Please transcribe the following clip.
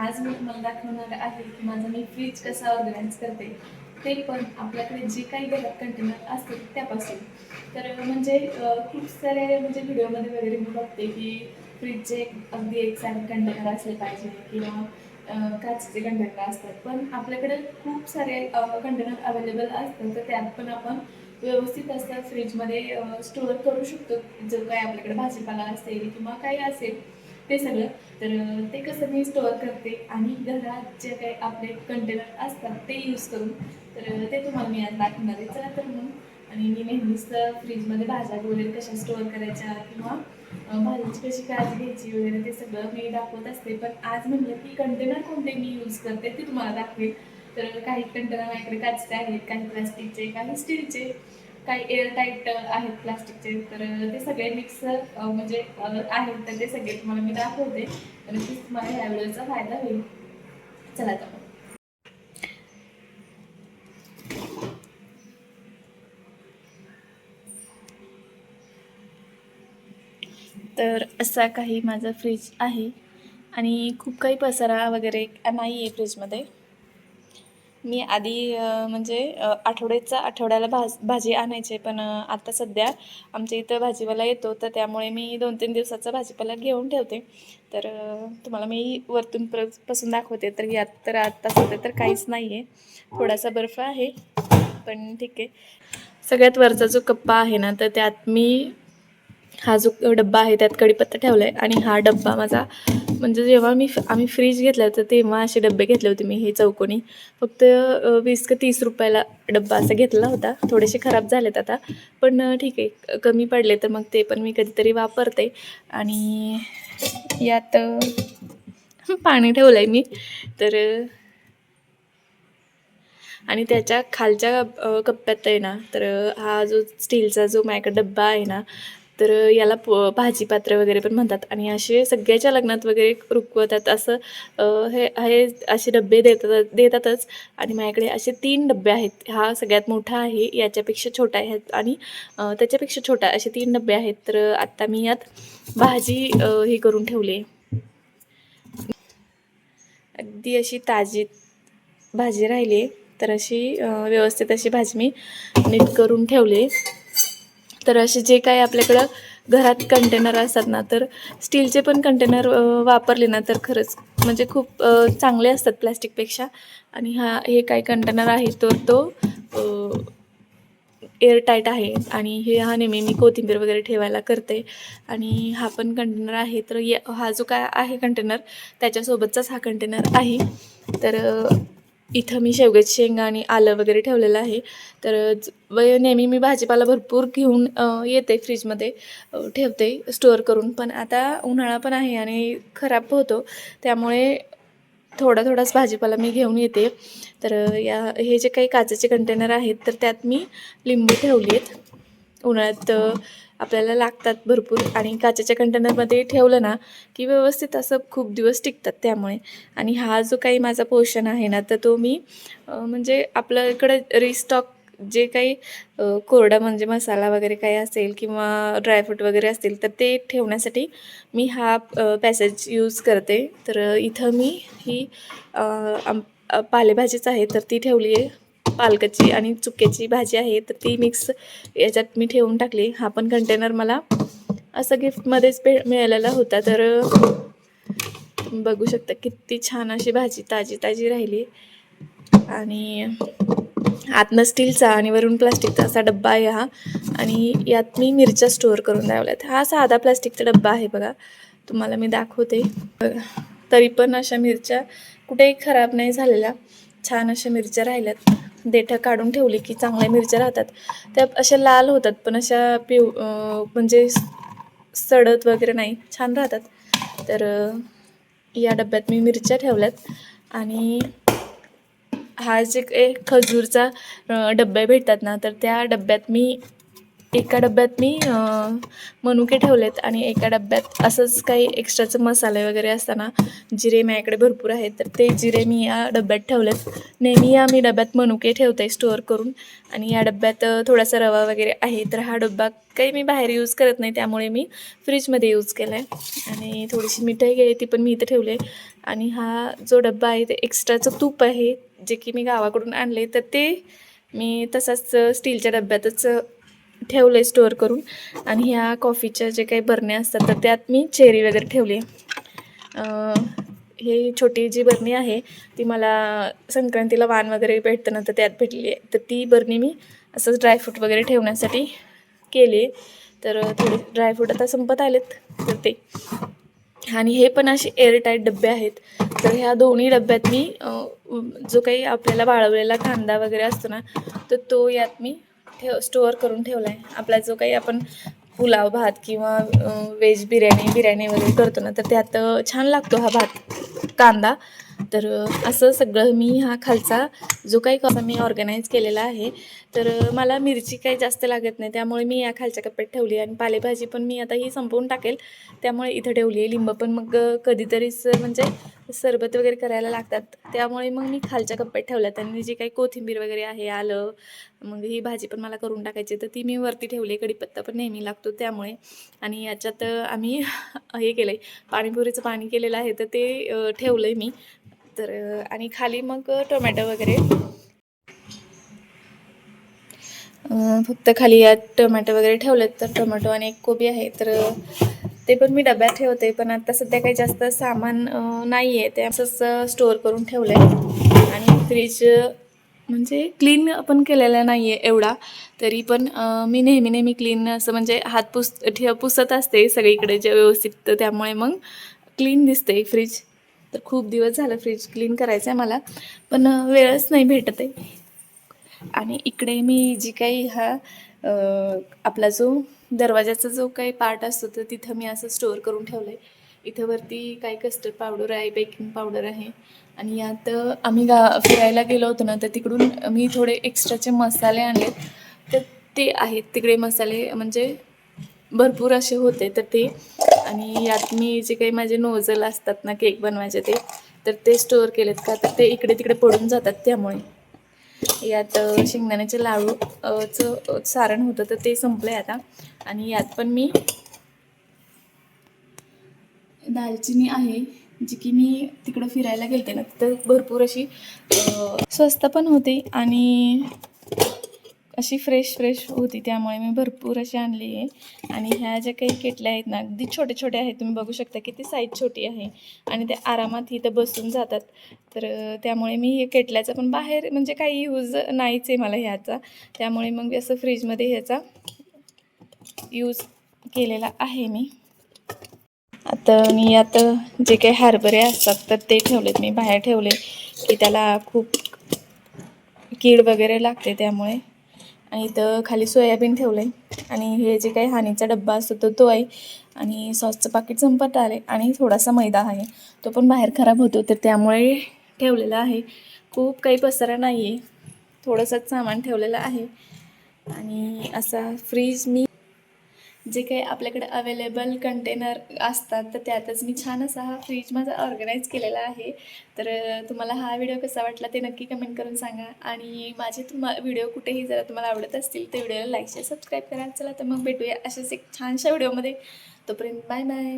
आज मी तुम्हाला दाखवणार आहे की माझा मी फ्रीज कसा ऑर्गनाईज करते, ते पण आपल्याकडे जे काही घरात कंटेनर असतात त्यापासून. तर म्हणजे खूप सारे म्हणजे व्हिडिओमध्ये वगैरे मी बघते की फ्रीजचे अगदी एकसारखे कंटेनर असले पाहिजे किंवा काचेचे कंटेनर असतात. पण आपल्याकडे खूप सारे कंटेनर अवेलेबल असतात, तर त्यात पण आपण व्यवस्थित असतात फ्रीजमध्ये स्टोअर करू शकतो. जो काही आपल्याकडे भाजीपाला असेल किंवा काही असेल ते सगळं. तर ते कसं मी स्टोअर करते आणि घरात जे काही आपले कंटेनर असतात ते यूज करून, तर ते तुम्हाला मी आज दाखवणार आहे. चला तर मग. आणि मी नेहमीच फ्रीजमध्ये भाज्या वगैरे कशा स्टोअर करायच्या किंवा भाजीची कशी काळजी घ्यायची वगैरे ते सगळं मी दाखवत असते. पण आज म्हटलं की कंटेनर कोणते मी यूज करते ते तुम्हाला दाखवेल. तर काही कंटेनर माझ्याकडे काचेचे आहेत, काही प्लास्टिकचे, काही स्टीलचे, काही एअरटाईट आहेत प्लास्टिकचे. तर ते सगळे मिक्स म्हणजे आहेत, तर ते सगळे तुम्हाला मी दाखवते आणि नक्कीच तुम्हाला ह्या व्हिडिओचा फायदा होईल. चला तर मग. तर असा काही माझा फ्रीज आहे आणि खूप काही पसारा वगैरे नाही आहे फ्रीजमध्ये. मी आधी म्हणजे आठवड्याला भाजी आणायचे, पण आता सध्या आमच्या इथं भाजीवाला येतो, तर त्यामुळे मी 2-3 दिवसाचा भाजीपाला घेऊन ठेवते. तर तुम्हाला मी वरतून पासून दाखवते. तर यात तर आता सध्या तर काहीच नाही आहे, थोडासा बर्फ आहे, पण ठीक आहे. सगळ्यात वरचा जो कप्पा आहे ना, तर त्यात मी हा जो डब्बा आहे त्यात कढीपत्ता ठेवला आहे. आणि हा डब्बा माझा म्हणजे जेव्हा आम्ही फ्रीज घेतला होता तेव्हा असे डब्बे घेतले होते मी, हे चौकोनी. फक्त 20 का 30 रुपयाला डब्बा असा घेतला होता. थोडेसे खराब झालेत आता, पण ठीक आहे, कमी पडले तर मग ते पण मी कधीतरी वापरते. आणि यात पाणी ठेवलं आहे मी. तर आणि त्याच्या खालच्या कप्प्यात आहे ना, तर हा जो स्टीलचा जो माझ्याकडे डब्बा आहे ना, तर याला भाजीपात्र वगैरे पण म्हणतात. आणि असे सगळ्याच्या लग्नात वगैरे रुकवतात असं हे हे असे डबे देतातच. आणि माझ्याकडे असे 3 डबे आहेत. हा सगळ्यात मोठा आहे, याच्यापेक्षा छोटा आहे आणि त्याच्यापेक्षा छोटा, असे 3 डबे आहेत. तर आत्ता मी यात भाजी हे करून ठेवली, अगदी अशी ताजी भाजी राहिली आहे. तर अशी व्यवस्थित अशी भाजी मी नीट करून ठेवली. तर असे जे काही आपल्याकडं घरात कंटेनर असतात ना, तर स्टीलचे पण कंटेनर वापरले ना तर खरंच म्हणजे खूप चांगले असतात प्लॅस्टिकपेक्षा. आणि हे काही कंटेनर आहे तर तो एअरटाईट आहे. आणि हा नेहमी मी कोथिंबीर वगैरे ठेवायला करते. आणि हा पण कंटेनर आहे, तर हा जो काय आहे कंटेनर त्याच्यासोबतचाच हा कंटेनर आहे. तर इथं मी शेवग्याची शेंगा आणि आलं वगैरे ठेवलेलं आहे. तर नेहमी मी भाजीपाला भरपूर घेऊन येते फ्रीजमध्ये, ठेवते स्टोअर करून. पण आता उन्हाळा पण आहे आणि खराब होतो, त्यामुळे थोडाच भाजीपाला मी घेऊन येते. तर हे जे काही काचेचे कंटेनर आहेत, तर त्यात मी लिंबू ठेवली आहेत. उन्हाळ्यात आपल्याला लागतात भरपूर, आणि काचेच्या कंटेनरमध्ये ठेवलं ना की व्यवस्थित असं खूप दिवस टिकतात त्यामुळे. आणि हा जो काही माझा पोर्शन आहे ना, तर तो मी म्हणजे आपल्याकडे रिस्टॉक जे काही कोरडा म्हणजे मसाला वगैरे काही असेल किंवा ड्रायफ्रूट वगैरे असतील, तर ते ठेवण्यासाठी मी हा पॅसेज यूज करते. तर इथं मी ही पालेभाजीच आहे, तर ती ठेवली आहे. पालकाची आणि चुक्याची भाजी आहे, तर ती मिक्स याच्यात मी ठेवून टाकली. हा पण कंटेनर मला असं गिफ्टमध्येच मिळालेला होता. तर बघू शकता किती छान अशी भाजी ताजी राहिली. आणि आतनं स्टीलचा आणि वरून प्लास्टिकचा असा डब्बा आहे हा. आणि यात मी मिरच्या स्टोअर करून ठेवल्यात. हा साधा प्लास्टिकचा डब्बा आहे बघा, तुम्हाला मी दाखवते. तरी पण अशा मिरच्या कुठेही खराब नाही झालेल्या, छान अशा मिरच्या राहिल्यात. देठं काढून ठेवली की चांगल्या मिरच्या राहतात. त्या अशा लाल होतात, पण अशा म्हणजे सडत वगैरे नाही, छान राहतात. तर या डब्यात मी मिरच्या ठेवल्यात. आणि हा जे एक खजूरचा डब्बे भेटतात ना, तर त्या डब्यात मी एका डब्यात मी मनुके ठेवलेत आणि एका डब्यात असंच काही एक्स्ट्राचे मसाले वगैरे असताना जिरे माझ्याकडे भरपूर आहेत, तर ते जिरे मी या डब्यात ठेवलेत. नेहमी या मी डब्यात मनुके ठेवते स्टोअर करून. आणि या डब्यात थोडासा रवा वगैरे आहे, तर हा डब्बा काही मी बाहेर यूज करत नाही, त्यामुळे मी फ्रीजमध्ये यूज केला आहे. आणि थोडीशी मिठाई आहे ती पण मी इथे ठेवले. आणि हा जो डब्बा आहे ते एक्स्ट्राचं तूप आहे, जे की मी गावाकडून आणले, तर ते मी तसाच स्टीलच्या डब्यातच ठेवलं आहे स्टोअर करून. आणि ह्या कॉफीच्या जे काही बरण्या असतात तर त्यात मी चेरी वगैरे ठेवली. ही छोटी जी बरणी आहे ती मला संक्रांतीला वाण वगैरे भेटतं ना, तर त्यात भेटली आहे. तर ती बरणी मी असंच ड्रायफ्रूट वगैरे ठेवण्यासाठी केली. तर थोडे ड्रायफ्रूट आता संपत आलेत, तर ते. आणि हे पण असे एअरटाईट डबे आहेत. तर ह्या दोन्ही डब्यात मी जो काही आपल्याला वाळवलेला कांदा वगैरे असतो ना, तर तो यात मी स्टोअर करून ठेवला आहे. आपला जो काही आपण पुलाव भात किंवा व्हेज बिर्याणी वगैरे करतो ना, तर त्यात छान लागतो हा भात कांदा. तर असं सगळं मी हा खालचा जो काही मी ऑर्गनाईज केलेला आहे. तर मला मिरची काही जास्त लागत नाही, त्यामुळे मी या खालच्या कप्प्यात ठेवली. आणि पालेभाजी पण मी आता ही संपवून टाकेल, त्यामुळे इथं ठेवली आहे. लिंब पण मग कधीतरीच म्हणजे सरबत वगैरे करायला लागतात, त्यामुळे मग मी खालच्या कप्प्यात ठेवल्यात. आणि जी काही कोथिंबीर वगैरे आहे, आलं, मग ही भाजी पण मला करून टाकायची, तर ती मी वरती ठेवली. कढीपत्ता पण नेहमी लागतो त्यामुळे. आणि याच्यात आम्ही हे केलं आहे, पाणीपुरीचं पाणी केलेलं आहे, तर ते ठेवलं आहे मी. तर आणि खाली मग टोमॅटो वगैरे फक्त खाली यात टोमॅटो वगैरे ठेवलेत. तर टोमॅटो आणि एक कोबी आहे, तर ते पण मी डब्यात ठेवते. पण आता सध्या काही जास्त सामान नाही आहे, ते असंच स्टोअर करून ठेवलं आहे. आणि फ्रीज म्हणजे क्लीन आपण केलेला नाही आहे एवढा, तरी पण मी नेहमी क्लीन असं म्हणजे हात पुसत असते सगळीकडे जे व्यवस्थित, तर त्यामुळे मग क्लीन दिसते फ्रीज. तर खूप दिवस झालं फ्रीज क्लीन करायचं आहे मला, पण वेळच नाही भेटत आहे. आणि इकडे मी जी काही आपला जो दरवाजाचा जो काही पार्ट असतो, तर तिथं मी असं स्टोअर करून ठेवलं आहे. इथं वरती काही कस्टर्ड पावडर आहे, बेकिंग पावडर आहे. आणि यात आम्ही फिरायला गेलो होतो ना, तर तिकडून मी थोडे एक्स्ट्राचे मसाले आणले, तर ते आहेत तिकडे मसाले म्हणजे भरपूर असे होते, तर ते. आणि यात मी जे काही माझे नोझल असतात ना केक बनवायचे, तर ते स्टोअर केलेत का, तर ते इकडे तिकडे पडून जातात, त्यामुळे. यात शेंगदाण्याचे लाडू चं सारण होतं, तर ते संपलं आहे आता. आणि यात पण मी दालचिनी आहे, जी की मी तिकडं फिरायला गेलते ना, तर भरपूर अशी स्वस्त पण होती आणि अशी फ्रेश होती, त्यामुळे मी भरपूर अशी आणली आहे. आणि ह्या ज्या काही केटल्या आहेत ना, अगदी छोटे छोटे आहेत, तुम्ही बघू शकता किती साईज छोटी आहे. आणि ते आरामात इथं बसून जातात. तर त्यामुळे मी हे केटल्याचा पण बाहेर म्हणजे काही यूज नाहीच आहे मला ह्याचा, त्यामुळे मग असं फ्रीजमध्ये ह्याचा यूज केलेला आहे मी. आता जे काही हरभरे असतात, तर ते ठेवलेत मी बाहेर ठेवले, की त्याला खूप कीड वगैरे लागते, त्यामुळे. आणि इथं खाली सोयाबीन ठेवलं आहे. आणि हे जे काही हानीचा डब्बा असतो तो आहे. आणि सॉसचं पाकीट संपत आले. आणि थोडासा मैदा आहे, तो पण बाहेर खराब होतो, तर त्यामुळे ठेवलेला आहे. खूप काही पसारा नाही आहे, थोडंसंच सामान ठेवलेलं आहे. आणि असा फ्रीज मी जे काही आपल्याकडे अवेलेबल कंटेनर असतात, तर त्यातच मी छान असा हा फ्रीज माझा ऑर्गनाईज केलेला आहे. तर तुम्हाला हा व्हिडिओ कसा वाटला ते नक्की कमेंट करून सांगा. आणि माझे व्हिडिओ कुठेही जरा तुम्हाला आवडत असतील तर व्हिडिओला लाईक शेअर सबस्क्राईब करा. चला तर मग भेटूया अशाच एक छानशा व्हिडिओमध्ये. तोपर्यंत बाय बाय.